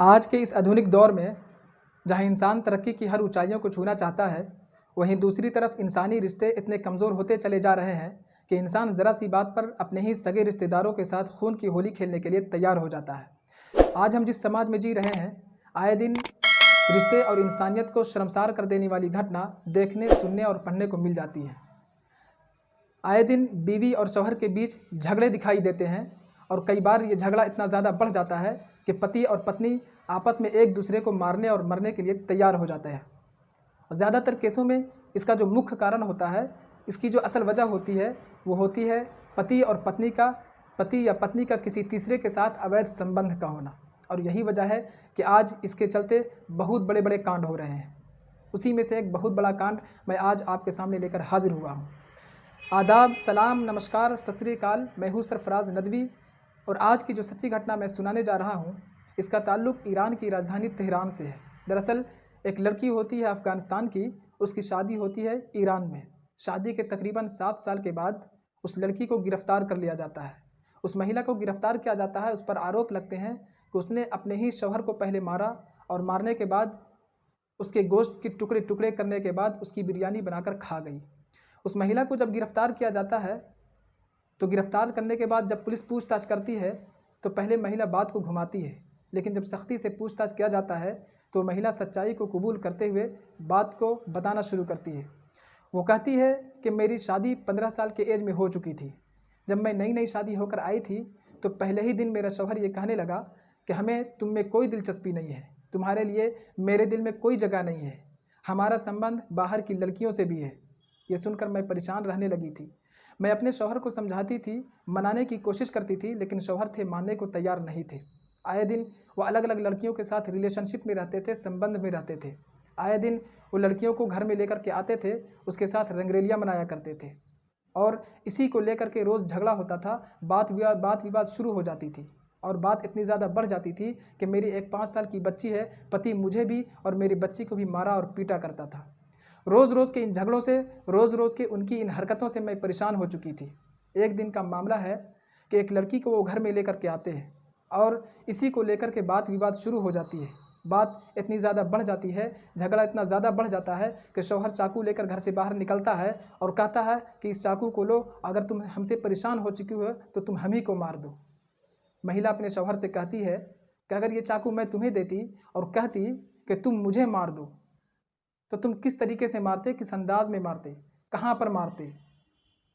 आज के इस आधुनिक दौर में जहाँ इंसान तरक्की की हर ऊंचाइयों को छूना चाहता है, वहीं दूसरी तरफ इंसानी रिश्ते इतने कमज़ोर होते चले जा रहे हैं कि इंसान ज़रा सी बात पर अपने ही सगे रिश्तेदारों के साथ खून की होली खेलने के लिए तैयार हो जाता है। आज हम जिस समाज में जी रहे हैं, आए दिन रिश्ते और इंसानियत को शर्मसार कर देने वाली घटना देखने, सुनने और पढ़ने को मिल जाती है। आए दिन बीवी और शौहर के बीच झगड़े दिखाई देते हैं और कई बार ये झगड़ा इतना ज़्यादा बढ़ जाता है कि पति और पत्नी आपस में एक दूसरे को मारने और मरने के लिए तैयार हो जाते हैं। और ज़्यादातर केसों में इसका जो मुख्य कारण होता है, इसकी जो असल वजह होती है, वो होती है पति या पत्नी का किसी तीसरे के साथ अवैध संबंध का होना। और यही वजह है कि आज इसके चलते बहुत बड़े बड़े कांड हो रहे हैं। उसी में से एक बहुत बड़ा कांड मैं आज आपके सामने लेकर हाजिर हुआ हूँ। आदाब, सलाम, नमस्कार, सत श्री अकाल। मैं हूँ सरफराज नदवी और आज की जो सच्ची घटना मैं सुनाने जा रहा हूँ, इसका ताल्लुक़ ईरान की राजधानी तेहरान से है। दरअसल एक लड़की होती है अफ़गानिस्तान की, उसकी शादी होती है ईरान में। शादी के तकरीबन 7 साल के बाद उस लड़की को गिरफ़्तार कर लिया जाता है। उस महिला को गिरफ़्तार किया जाता है। उस पर आरोप लगते हैं कि उसने अपने ही शौहर को पहले मारा और मारने के बाद उसके गोश्त के टुकड़े टुकड़े करने के बाद उसकी बिरयानी बनाकर खा गई। उस महिला को जब गिरफ़्तार किया जाता है, तो गिरफ़्तार करने के बाद जब पुलिस पूछताछ करती है, तो पहले महिला बात को घुमाती है, लेकिन जब सख्ती से पूछताछ किया जाता है तो महिला सच्चाई को कबूल करते हुए बात को बताना शुरू करती है। वो कहती है कि मेरी शादी 15 साल के एज में हो चुकी थी। जब मैं नई नई शादी होकर आई थी तो पहले ही दिन मेरा शौहर ये कहने लगा कि हमें तुम में कोई दिलचस्पी नहीं है, तुम्हारे लिए मेरे दिल में कोई जगह नहीं है, हमारा संबंध बाहर की लड़कियों से भी है। ये सुनकर मैं परेशान रहने लगी थी। मैं अपने शौहर को समझाती थी, मनाने की कोशिश करती थी, लेकिन शौहर थे मानने को तैयार नहीं थे। आए दिन वो अलग अलग लड़कियों के साथ रिलेशनशिप में रहते थे, संबंध में रहते थे। आए दिन वो लड़कियों को घर में लेकर के आते थे, उसके साथ रंगरेलियाँ मनाया करते थे और इसी को लेकर के रोज़ झगड़ा होता था। बात विवाद शुरू हो जाती थी और बात इतनी ज़्यादा बढ़ जाती थी कि मेरी एक 5 साल की बच्ची है, पति मुझे भी और मेरी बच्ची को भी मारा और पीटा करता था। रोज़ रोज़ के इन झगड़ों से, रोज़ रोज़ के उनकी इन हरकतों से मैं परेशान हो चुकी थी। एक दिन का मामला है कि एक लड़की को वो घर में लेकर के आते हैं और इसी को लेकर के बात विवाद शुरू हो जाती है। बात इतनी ज़्यादा बढ़ जाती है, झगड़ा इतना ज़्यादा बढ़ जाता है कि शौहर चाकू लेकर घर से बाहर निकलता है और कहता है कि इस चाकू को लो, अगर तुम हमसे परेशान हो चुकी हो तो तुम हम ही को मार दो। महिला अपने शौहर से कहती है कि अगर ये चाकू मैं तुम्हें देती और कहती कि तुम मुझे मार दो, तो तुम किस तरीके से मारते, किस अंदाज में मारते, कहाँ पर मारते?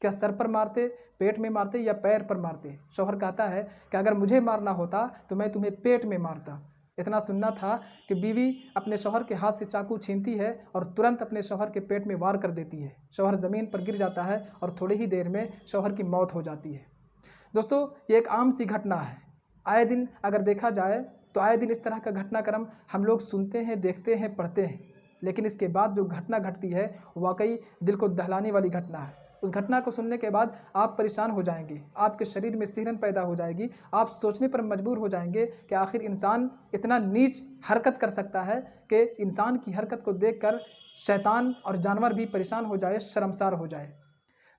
क्या सर पर मारते, पेट में मारते या पैर पर मारते? शौहर कहता है कि अगर मुझे मारना होता तो मैं तुम्हें पेट में मारता। इतना सुनना था कि बीवी अपने शौहर के हाथ से चाकू छीनती है और तुरंत अपने शौहर के पेट में वार कर देती है। शौहर ज़मीन पर गिर जाता है और थोड़ी ही देर में शौहर की मौत हो जाती है। दोस्तों, ये एक आम सी घटना है। आए दिन अगर देखा जाए तो आए दिन इस तरह का घटनाक्रम हम लोग सुनते हैं, देखते हैं, पढ़ते हैं, लेकिन इसके बाद जो घटना घटती है वाकई दिल को दहलाने वाली घटना है। उस घटना को सुनने के बाद आप परेशान हो जाएंगे, आपके शरीर में सिहरन पैदा हो जाएगी, आप सोचने पर मजबूर हो जाएंगे कि आखिर इंसान इतना नीच हरकत कर सकता है कि इंसान की हरकत को देखकर शैतान और जानवर भी परेशान हो जाए, शर्मसार हो जाए।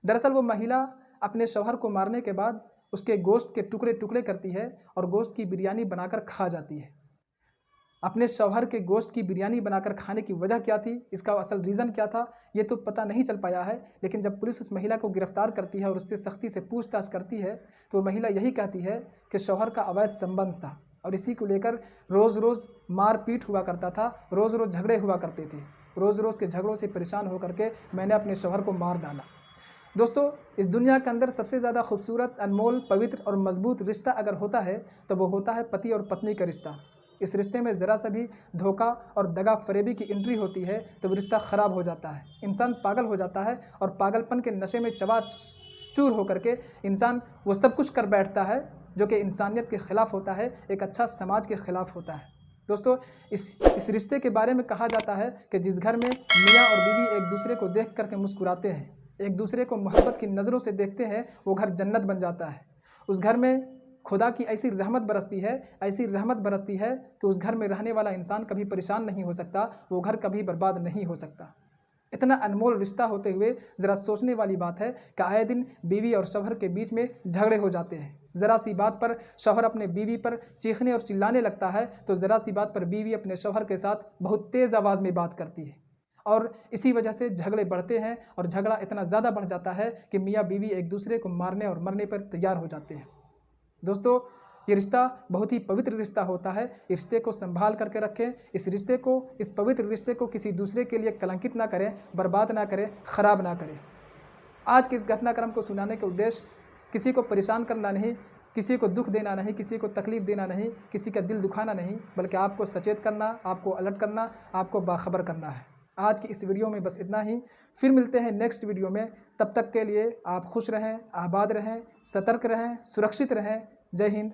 दरअसल वो महिला अपने शौहर को मारने के बाद उसके गोश्त के टुकड़े टुकड़े करती है और गोश्त की बिरयानी बनाकर खा जाती है। अपने शौहर के गोश्त की बिरयानी बनाकर खाने की वजह क्या थी, इसका असल रीज़न क्या था, ये तो पता नहीं चल पाया है। लेकिन जब पुलिस उस महिला को गिरफ्तार करती है और उससे सख्ती से पूछताछ करती है तो महिला यही कहती है कि शौहर का अवैध संबंध था और इसी को लेकर रोज़ रोज़ मारपीट हुआ करता था, रोज़ रोज़ झगड़े हुआ करते थे। रोज़ रोज़ के झगड़ों से परेशान होकर के मैंने अपने शौहर को मार डाला। दोस्तों, इस दुनिया के अंदर सबसे ज़्यादा खूबसूरत, अनमोल, पवित्र और मजबूत रिश्ता अगर होता है तो वो होता है पति और पत्नी का रिश्ता। इस रिश्ते में ज़रा सा भी धोखा और दगा फरेबी की एंट्री होती है तो वो रिश्ता ख़राब हो जाता है। इंसान पागल हो जाता है और पागलपन के नशे में चूर होकर के इंसान वो सब कुछ कर बैठता है जो कि इंसानियत के ख़िलाफ़ होता है, एक अच्छा समाज के ख़िलाफ़ होता है। दोस्तों, इस रिश्ते के बारे में कहा जाता है कि जिस घर में मियाँ और बीवी एक दूसरे को देख करके मुस्कुराते हैं, एक दूसरे को मोहब्बत की नज़रों से देखते हैं, वो घर जन्नत बन जाता है। उस घर में खुदा की ऐसी रहमत बरसती है कि उस घर में रहने वाला इंसान कभी परेशान नहीं हो सकता, वो घर कभी बर्बाद नहीं हो सकता। इतना अनमोल रिश्ता होते हुए ज़रा सोचने वाली बात है कि आए दिन बीवी और शौहर के बीच में झगड़े हो जाते हैं। ज़रा सी बात पर शौहर अपने बीवी पर चीखने और चिल्लाने लगता है तो ज़रा सी बात पर बीवी अपने शौहर के साथ बहुत तेज़ आवाज़ में बात करती है और इसी वजह से झगड़े बढ़ते हैं और झगड़ा इतना ज़्यादा बढ़ जाता है कि मियाँ बीवी एक दूसरे को मारने और मरने पर तैयार हो जाते हैं। दोस्तों, ये रिश्ता बहुत ही पवित्र रिश्ता होता है। इस रिश्ते को संभाल करके रखें। इस पवित्र रिश्ते को किसी दूसरे के लिए कलंकित ना करें, बर्बाद ना करें, ख़राब ना करें। आज के इस घटनाक्रम को सुनाने का उद्देश्य किसी को परेशान करना नहीं, किसी को दुख देना नहीं, किसी को तकलीफ़ देना नहीं, किसी का दिल दुखाना नहीं, बल्कि आपको सचेत करना, आपको अलर्ट करना, आपको बाखबर करना है। आज की इस वीडियो में बस इतना ही। फिर मिलते हैं नेक्स्ट वीडियो में। तब तक के लिए आप खुश रहें, आबाद रहें, सतर्क रहें, सुरक्षित रहें। जय हिंद,